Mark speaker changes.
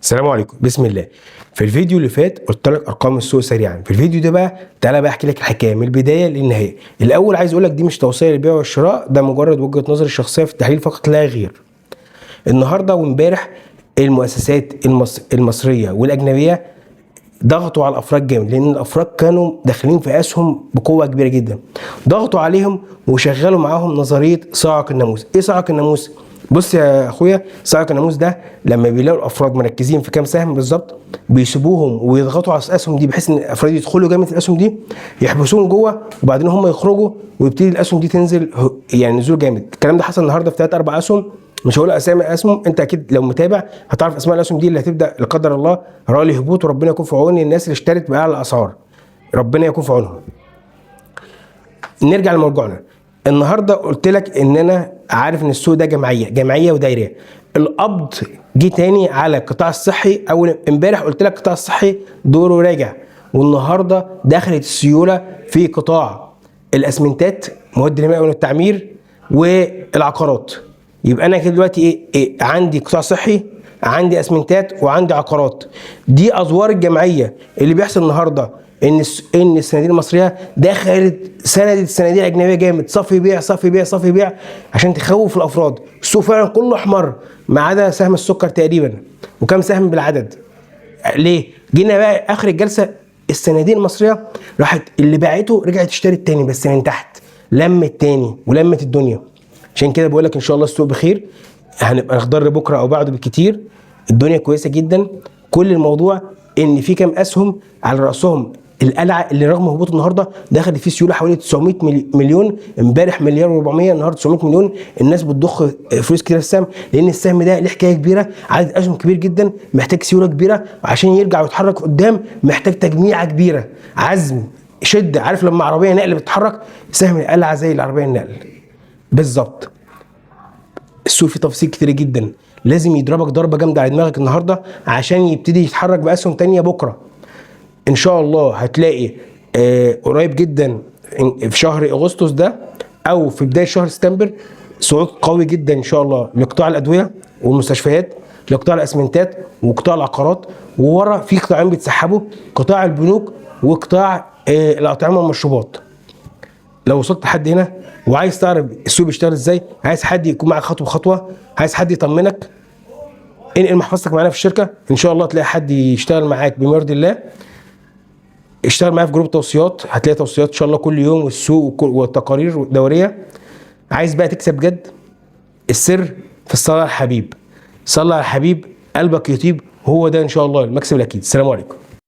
Speaker 1: السلام عليكم. بسم الله. في الفيديو اللي فات قلت لك ارقام السوق سريعا. في الفيديو ده بقى تعالى بقى احكي لك الحكايه من البدايه للنهايه. الاول عايز اقول لك دي مش توصيه للبيع والشراء، ده مجرد وجهه نظري الشخصيه في التحليل فقط لا غير. النهارده وامبارح المؤسسات المصريه والاجنبيه ضغطوا على الافراد جامد، لان الافراد كانوا داخلين في اسهم بقوه كبيره جدا. ضغطوا عليهم وشغلوا معاهم نظريه صاعق الناموس. ايه صاعق الناموس؟ بص يا اخويا، صاعق الناموس ده لما بيلاقوا الافراد مركزين في كام سهم بالظبط بيسيبوهم ويضغطوا على الاسهم دي بحيث ان الافراد يدخلوا جامد في الاسهم دي، يحبسوهم جوه وبعدين هم يخرجوا ويبتدي الاسهم دي تنزل، يعني نزول جامد. الكلام ده حصل النهارده في 3-4 اسهم، مش هقول اسامي اسهم، انت اكيد لو متابع هتعرف اسماء الاسهم دي اللي هتبدا لا قدر الله رالي هبوط، وربنا يكون في عون الناس اللي اشترت باعلى اسعار، ربنا يكون في عونهم. نرجع لموضوعنا. النهارده قلت لك ان انا عارف ان السوق ده جمعيه ودايريه. القبض جه تاني على القطاع الصحي. اول امبارح قلت لك القطاع الصحي دوره راجع، والنهارده دخلت السيوله في قطاع الاسمنتات، مواد الماء والتعمير، والعقارات. يبقى انا كده دلوقتي إيه عندي قطاع صحي، عندي اسمنتات، وعندي عقارات. دي ادوار الجمعيه. اللي بيحصل النهارده ان الصناديق المصريه دخلت سندت الصناديق الاجنبيه جامد، صفي بيع صفي بيع صفي بيع، عشان تخوف الافراد. السوق فعلا كله احمر ما عدا سهم السكر تقريبا، وكم سهم بالعدد. ليه؟ جينا بقى اخر الجلسه الصناديق المصريه راحت اللي باعته رجعت اشترت تاني، بس من تحت لمت تاني ولمت الدنيا. عشان كده بقول لك ان شاء الله السوق بخير، هنبقى نخضر بكره او بعده بالكتير. الدنيا كويسه جدا. كل الموضوع ان في كام اسهم على راسهم القلعه اللي رغم هبوط النهارده دخل فيه سيوله حوالي 900 مليون، امبارح مليار و400، النهارده 900 مليون. الناس بتضخ فلوس كتير في السهم، لان السهم ده له حكايه كبيره، عدد اسهم كبير جدا، محتاج سيوله كبيره عشان يرجع ويتحرك قدام، محتاج تجميعه كبيره، عزم، شده. عارف لما عربيه نقل بتتحرك؟ سهم القلعه زي العربيه النقل بالظبط. السوق فيه تفاصيل كتير جدا، لازم يضربك ضربه جامده على دماغك النهارده عشان يبتدي يتحرك باسهم تانية بكره. ان شاء الله هتلاقي قريب جدا في شهر اغسطس ده او في بدايه شهر سبتمبر صعود قوي جدا ان شاء الله لقطاع الادويه والمستشفيات، لقطاع الاسمنتات وقطاع العقارات، وورا في قطاعين بيتسحبوا، قطاع البنوك وقطاع الاطعمه والمشروبات. لو وصلت لحد هنا وعايز تعرف السوق بيشتغل ازاي، عايز حد يكون معاك خطوه بخطوه، عايز حد يطمنك، انقل محفظتك معانا في الشركه، ان شاء الله تلاقي حد يشتغل معاك بما يرضي الله. اشتغل معايا في جروب توصيات، هتلاقي توصيات ان شاء الله كل يوم، والسوق والتقارير دوريه. عايز بقى تكسب جد، السر في الصلاه على الحبيب. صلى على الحبيب قلبك يطيب، هو ده ان شاء الله المكسب الاكيد. السلام عليكم.